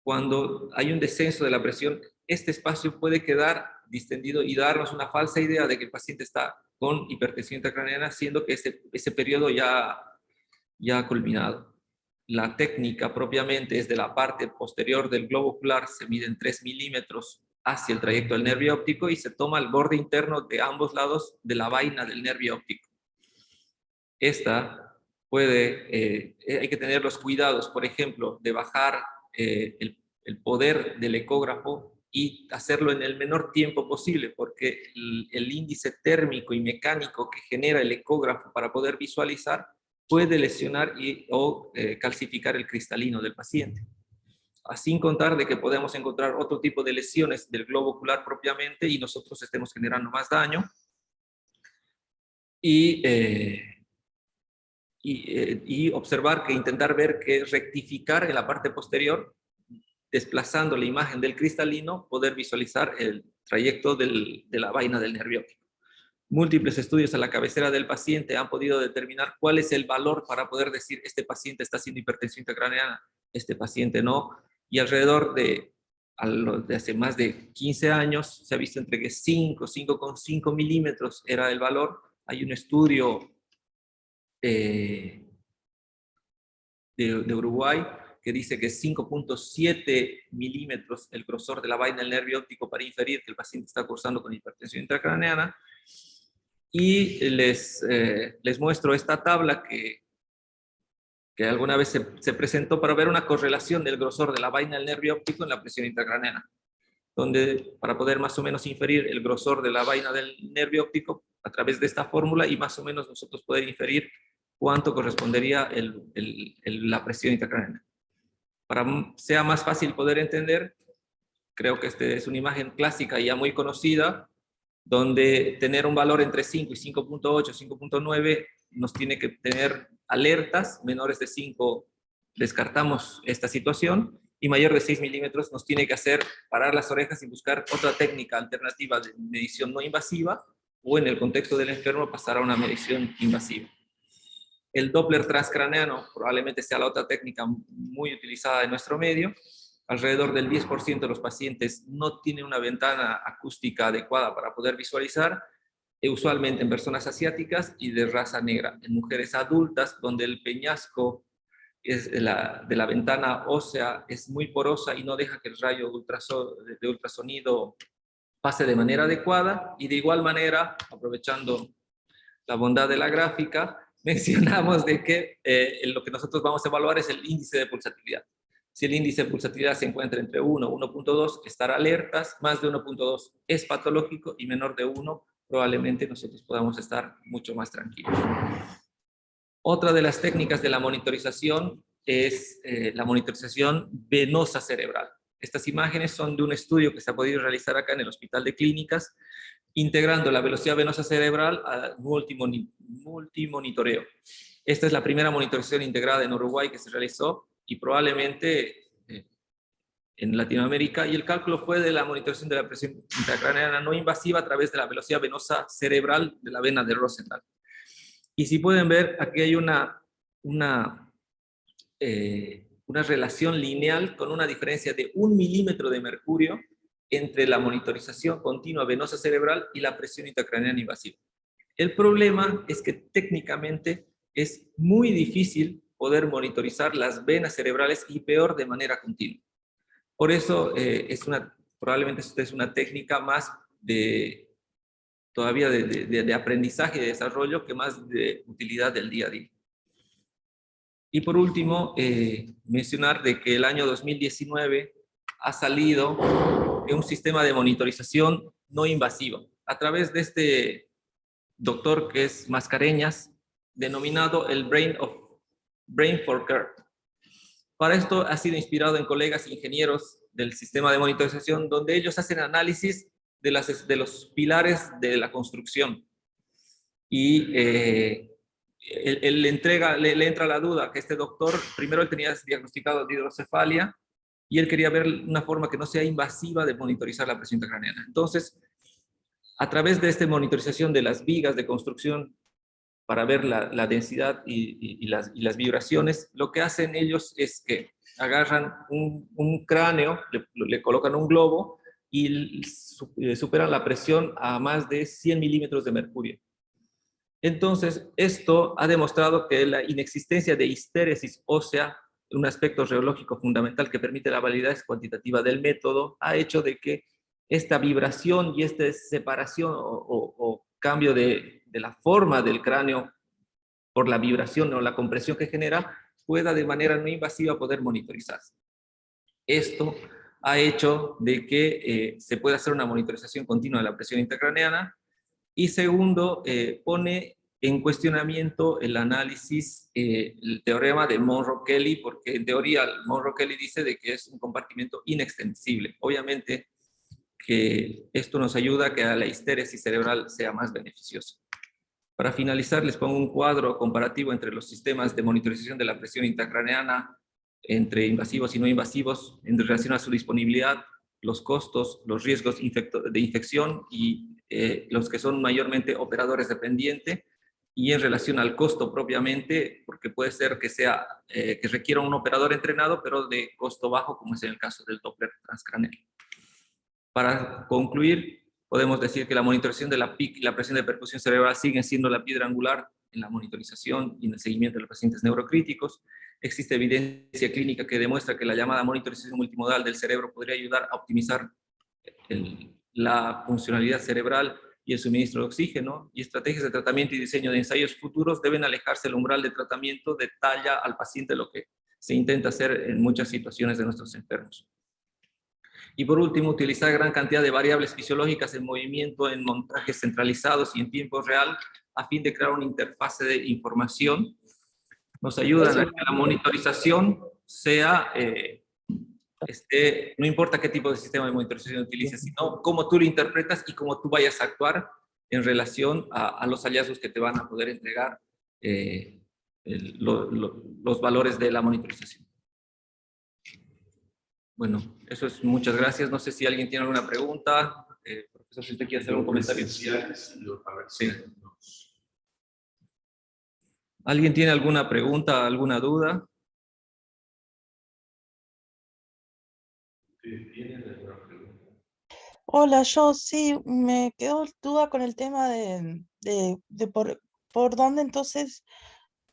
Cuando hay un descenso de la presión, este espacio puede quedar distendido y darnos una falsa idea de que el paciente está con hipertensión intracraneana, siendo que ese periodo ya ha culminado. La técnica propiamente es de la parte posterior del globo ocular, se miden 3 milímetros hacia el trayecto del nervio óptico y se toma el borde interno de ambos lados de la vaina del nervio óptico. Esta hay que tener los cuidados, por ejemplo, de bajar el poder del ecógrafo y hacerlo en el menor tiempo posible, porque el índice térmico y mecánico que genera el ecógrafo para poder visualizar puede lesionar o calcificar el cristalino del paciente. Sin contar de que podemos encontrar otro tipo de lesiones del globo ocular propiamente y nosotros estemos generando más daño. Y observar que intentar ver que rectificar en la parte posterior, desplazando la imagen del cristalino, poder visualizar el trayecto de la vaina del nervio óptico. Múltiples estudios a la cabecera del paciente han podido determinar cuál es el valor para poder decir este paciente está haciendo hipertensión intracraneana, este paciente no, y alrededor de hace más de 15 años se ha visto entre que 5,5 milímetros era el valor. Hay un estudio de Uruguay que dice que 5,7 milímetros el grosor de la vaina del nervio óptico para inferir que el paciente está cursando con hipertensión intracraneana. Y les muestro esta tabla que alguna vez se presentó para ver una correlación del grosor de la vaina del nervio óptico en la presión intracraneana, donde para poder más o menos inferir el grosor de la vaina del nervio óptico a través de esta fórmula y más o menos nosotros poder inferir cuánto correspondería la presión intracraneana. Para que sea más fácil poder entender, creo que esta es una imagen clásica y ya muy conocida, donde tener un valor entre 5 y 5,8, 5,9 nos tiene que tener alertas. Menores de 5 descartamos esta situación, y mayor de 6 milímetros nos tiene que hacer parar las orejas y buscar otra técnica alternativa de medición no invasiva, o en el contexto del enfermo pasar a una medición invasiva. El Doppler transcraneano probablemente sea la otra técnica muy utilizada en nuestro medio. Alrededor del 10% de los pacientes no tienen una ventana acústica adecuada para poder visualizar, usualmente en personas asiáticas y de raza negra. En mujeres adultas, donde el peñasco de la ventana ósea es muy porosa y no deja que el rayo de ultrasonido pase de manera adecuada. Y de igual manera, aprovechando la bondad de la gráfica, mencionamos de que lo que nosotros vamos a evaluar es el índice de pulsatilidad. Si el índice de pulsatividad se encuentra entre 1 y 1.2, estar alertas. Más de 1.2 es patológico y menor de 1 probablemente nosotros podamos estar mucho más tranquilos. Otra de las técnicas de la monitorización es la monitorización venosa cerebral. Estas imágenes son de un estudio que se ha podido realizar acá en el Hospital de Clínicas, integrando la velocidad venosa cerebral al multimonitoreo. Esta es la primera monitorización integrada en Uruguay que se realizó y probablemente en Latinoamérica, y el cálculo fue de la monitorización de la presión intracraneana no invasiva a través de la velocidad venosa cerebral de la vena de Rosenthal. Y si pueden ver, aquí hay una relación lineal con una diferencia de 1 milímetro de mercurio entre la monitorización continua venosa cerebral y la presión intracraneana invasiva. El problema es que técnicamente es muy difícil poder monitorizar las venas cerebrales y peor de manera continua. Por eso probablemente esta es una técnica más todavía de aprendizaje y de desarrollo que más de utilidad del día a día. Y por último, mencionar de que el año 2019 ha salido un sistema de monitorización no invasivo a través de este doctor que es Mascareñas, denominado el Brain for Care. Para esto ha sido inspirado en colegas ingenieros del sistema de monitorización, donde ellos hacen análisis de los pilares de la construcción. Y él le entra la duda que este doctor, primero él tenía diagnosticado de hidrocefalia, y él quería ver una forma que no sea invasiva de monitorizar la presión intracraneana. Entonces, a través de esta monitorización de las vigas de construcción, para ver la densidad y las vibraciones, lo que hacen ellos es que agarran un cráneo, le colocan un globo y superan la presión a más de 100 milímetros de mercurio. Entonces, esto ha demostrado que la inexistencia de histéresis ósea, un aspecto reológico fundamental que permite la validez cuantitativa del método, ha hecho de que esta vibración y esta separación o cambio de la forma del cráneo por la vibración o la compresión que genera, pueda de manera no invasiva poder monitorizarse. Esto ha hecho de que se pueda hacer una monitorización continua de la presión intracraneana. Y segundo, pone en cuestionamiento el análisis, el teorema de Monro-Kelly, porque en teoría Monro-Kelly dice de que es un compartimento inextensible. Obviamente que esto nos ayuda a que la histéresis cerebral sea más beneficiosa. Para finalizar, les pongo un cuadro comparativo entre los sistemas de monitorización de la presión intracraneana, entre invasivos y no invasivos, en relación a su disponibilidad, los costos, los riesgos de infección y los que son mayormente operadores dependientes, y en relación al costo propiamente, porque puede ser que que requiera un operador entrenado, pero de costo bajo, como es en el caso del Doppler transcraneal. Para concluir, podemos decir que la monitorización de la PIC y la presión de percusión cerebral siguen siendo la piedra angular en la monitorización y en el seguimiento de los pacientes neurocríticos. Existe evidencia clínica que demuestra que la llamada monitorización multimodal del cerebro podría ayudar a optimizar la funcionalidad cerebral y el suministro de oxígeno, y estrategias de tratamiento y diseño de ensayos futuros deben alejarse del umbral de tratamiento de talla al paciente, lo que se intenta hacer en muchas situaciones de nuestros enfermos. Y por último, utilizar gran cantidad de variables fisiológicas en movimiento en montajes centralizados y en tiempo real a fin de crear una interfase de información. Nos ayudan a que la monitorización sea, no importa qué tipo de sistema de monitorización utilices, sino cómo tú lo interpretas y cómo tú vayas a actuar en relación a los hallazgos que te van a poder entregar los valores de la monitorización. Bueno, eso es, muchas gracias. No sé si alguien tiene alguna pregunta. Profesor, si usted quiere hacer un comentario. Sí. ¿Alguien tiene alguna pregunta, alguna duda? Hola, yo sí, me quedó duda con el tema de por dónde entonces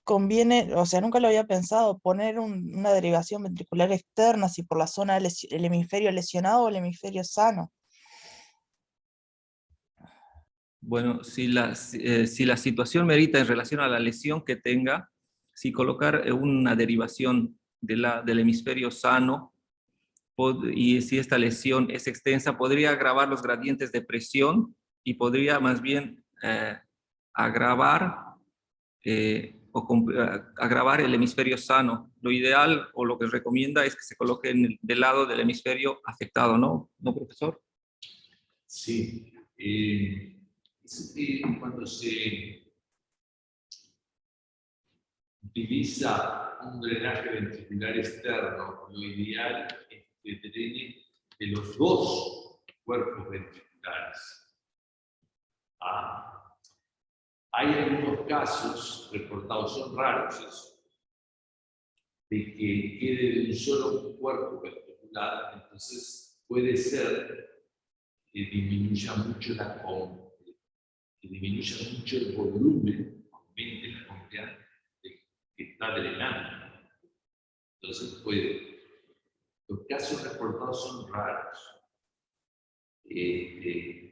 conviene, o sea, nunca lo había pensado, poner una derivación ventricular externa, si por la zona el hemisferio lesionado o el hemisferio sano. Bueno, si la situación merita en relación a la lesión que tenga, si colocar una derivación del hemisferio sano, y si esta lesión es extensa, podría agravar los gradientes de presión y podría más bien agravar agravar el hemisferio sano. Lo ideal o lo que recomienda es que se coloque del lado del hemisferio afectado, ¿no? ¿No, profesor? Sí. Cuando se utiliza un drenaje ventricular externo, lo ideal es que drene de los dos cuerpos ventriculares. Hay algunos casos reportados, son raros eso, de que quede de un solo cuerpo ventricular, entonces puede ser que disminuya mucho el volumen, aumente la cantidad que está drenando. Entonces puede. Los casos reportados son raros.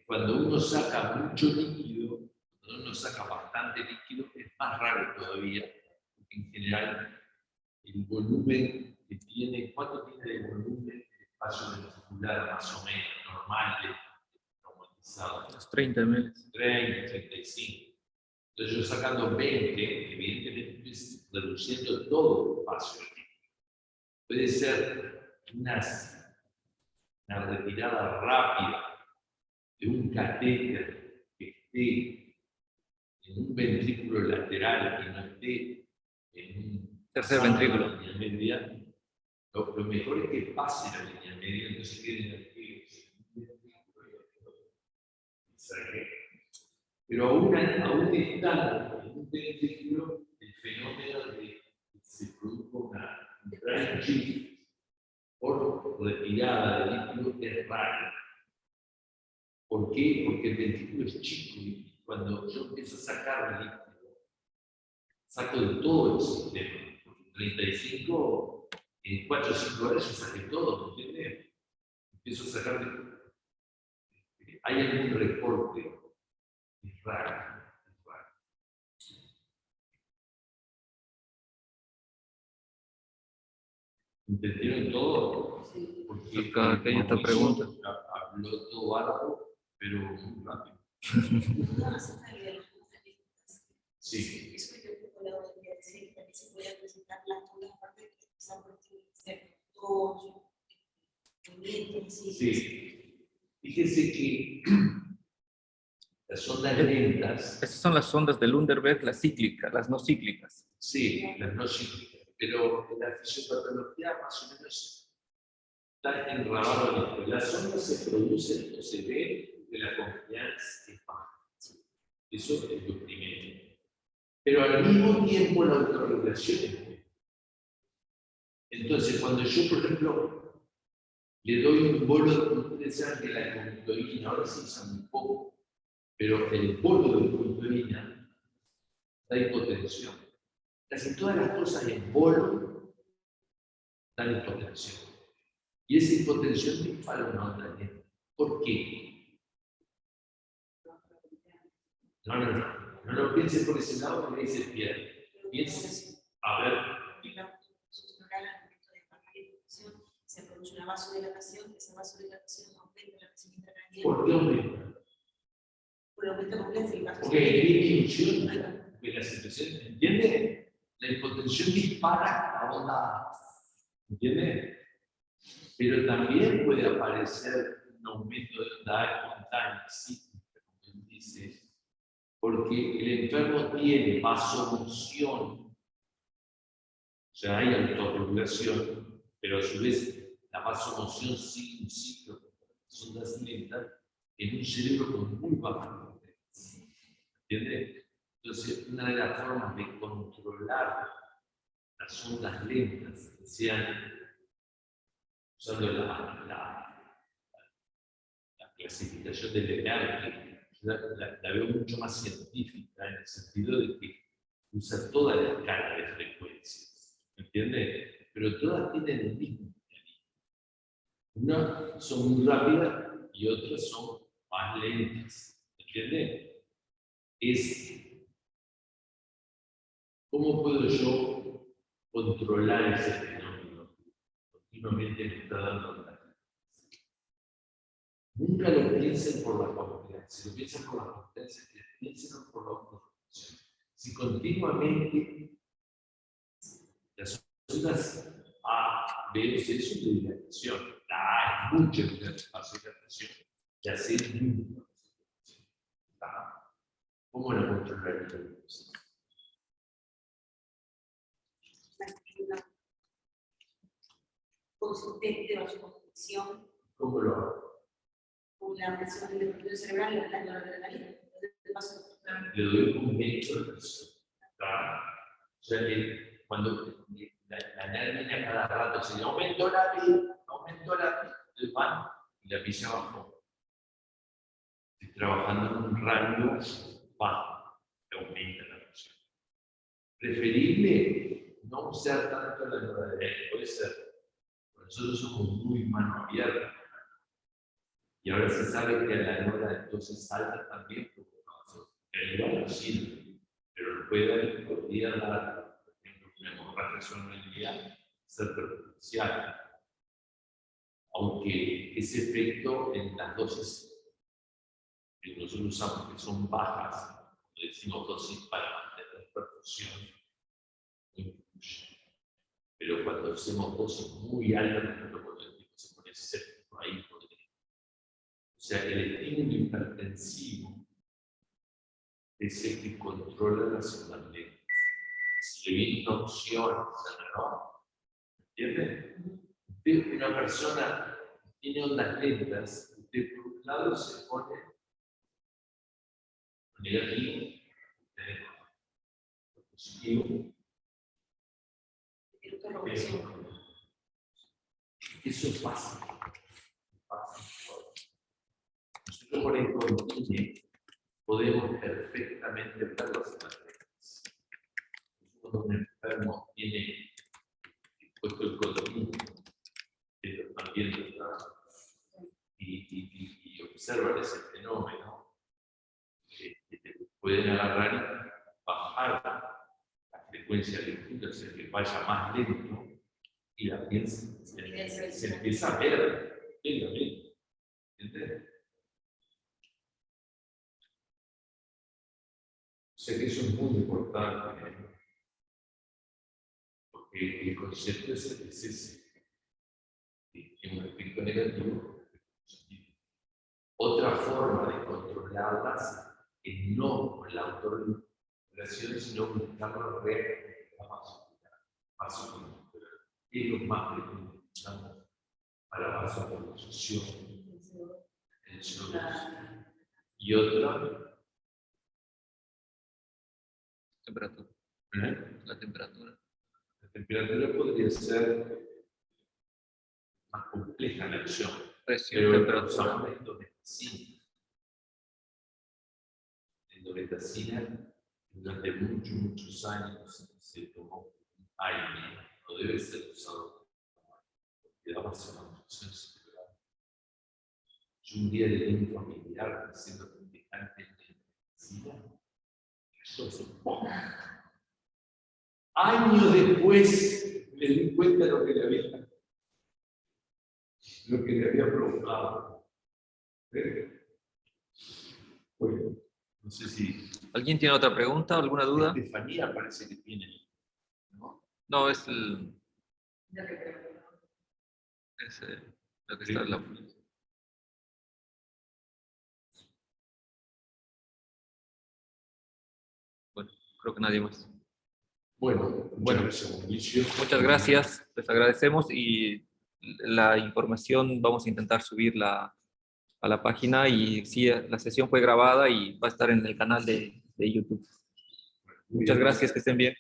Cuando uno saca mucho líquido, cuando uno saca bastante líquido, es más raro todavía, porque en general el volumen que tiene, ¿cuánto tiene de volumen el espacio ventricular más o menos normal, normalizado? Los 30 ml. 30, 35. Entonces yo sacando 20, evidentemente estoy reduciendo todo el espacio. Puede ser una retirada rápida de un catéter que esté en un ventrículo lateral, que no esté en un tercer ventrículo. Línea media. Lo mejor es que pase la línea media, entonces queden aquí. Pero aún estando en un ventrículo, el fenómeno de que se produzca una dry shift por retirada de líquido es raro. ¿Por qué? Porque el ventrículo es chico y cuando yo empiezo a sacar el líquido, saco de todo el sistema. En 35, en 4 o 5 horas yo saqué todo, ¿entiendes? Empiezo a sacar de... Hay algún recorte, es raro. ¿Entendieron todo? Sí. Porque Acá hay otra pregunta. Habló todo algo, pero muy rápido. Sí. Eso que un poco la voy a decir, que se puede presentar las otras partes que están por ser todos movimientos. Sí. Fíjense que las ondas lentas. Esas son las ondas de Lundberg, las cíclicas, las no cíclicas. Sí, las no cíclicas. Pero la fisiopatología más o menos está enrabado en esto. Las ondas se producen o se ven de la confianza es baja. Eso es lo primero. Pero al mismo tiempo la autorregulación es buena. Entonces, cuando yo, por ejemplo, le doy un bolo, ustedes saben que la conductorina, ahora se usa muy poco, pero el bolo de conductorina da hipotensión. Casi todas las cosas en bolo dan hipotensión. Y esa hipotensión dispara una onda lenta. ¿Por qué? No lo pienses por ese lado porque ahí se pierde. Pienses, a ver. Se produce una vasodilatación, esa vasodilatación aumenta la presión intracraneal. ¿Por qué aumenta? Por aumento completo del vaso. Porque hay disminución de la situación, ¿entiende? La hipotensión dispara la onda, ¿entiende? Pero también puede aparecer un aumento de onda espontánea, cíclica, como dice, porque el enfermo tiene vasomoción, o sea, hay autorregulación, pero a su vez la vasomoción sigue un ciclo de ondas lentas en un cerebro con muy baja potencia. ¿Entiendes? Entonces, una de las formas de controlar las ondas lentas, que sean usando la clasificación de Lennart, la veo mucho más científica en el sentido de que usa toda la escala de frecuencias. ¿Entiendes? Pero todas tienen el mismo mecanismo. Unas son muy rápidas y otras son más lentas. ¿Entiendes? Es ¿cómo puedo yo controlar ese fenómeno? continuamente me está dando la. Nunca lo piensen por la competencia. Si lo piensan por la competencia, piensen por la autoformación. Si continuamente las ondas A, B, C son de dilatación, la A es mucha dilatación, y así es muy. ¿Cómo lo controlaríamos? Consistente de vasoconstricción, ¿Cómo lo hago? con la presión del nervio cerebral y la adrenalina. Le doy un metro de presión. O sea que cuando la adrenalina cada rato se aumentó la vida, el pan y la pilla bajó. Estoy trabajando en un rango bajo, que aumenta la presión. Preferible no usar tanto la noradrenalina, puede ser. Nosotros somos muy mano abierta. Y ahora se sabe que la nora entonces salta también por el igual no sirve, pero podría dar, por ejemplo, una hemorragia sonorial ser perjudicial. Aunque ese efecto en las dosis que nosotros usamos, que son bajas, decimos dosis para mantener perfusión, no influye. Pero cuando hacemos dosis muy altas, cuando el tipo se pone séptico ahí, o sea, el estímulo hipertensivo es el que controla la segunda lenta. Si le viene una opción, ¿no? ¿Entienden? Usted, una persona que tiene ondas lentas, usted por un lado se pone negativo, positivo. Eso pasa. Nosotros por el continente podemos perfectamente ver las imágenes. Cuando un enfermo tiene puesto el codominio, pero también y observan ese fenómeno, pueden agarrar y bajar la frecuencia de lectura, o sea, que vaya más lento, y la piel se empieza a ver lentamente. ¿Entiendes? O sea que eso es muy importante, porque el concepto es ese, que un efecto negativo es positivo. Otra forma de controlarlas es no con la autorregulación, sino buscando la vasoconstricción, que es lo más que utilizamos para vasoconstricción en CO2. Y otra, Temperatura. La temperatura. La temperatura podría ser más compleja la acción, Presión, pero temperatura. usamos endometacina. Endometacina durante muchos años se tomó aire, no debe ser usado porque da vasoconstricción cerebral. Yo un día le di un familiar diciendo que antes de endometacina, años después me di cuenta de lo que le había provocado. Bueno, no sé si. ¿Alguien tiene otra pregunta o alguna duda? Estefanía parece que tiene, ¿no? No, es lo que está en la. Bueno, creo que nadie más. Bueno, Muchas gracias, les agradecemos y la información vamos a intentar subirla a la página y sí, la sesión fue grabada y va a estar en el canal de YouTube. Muchas gracias, que estén bien.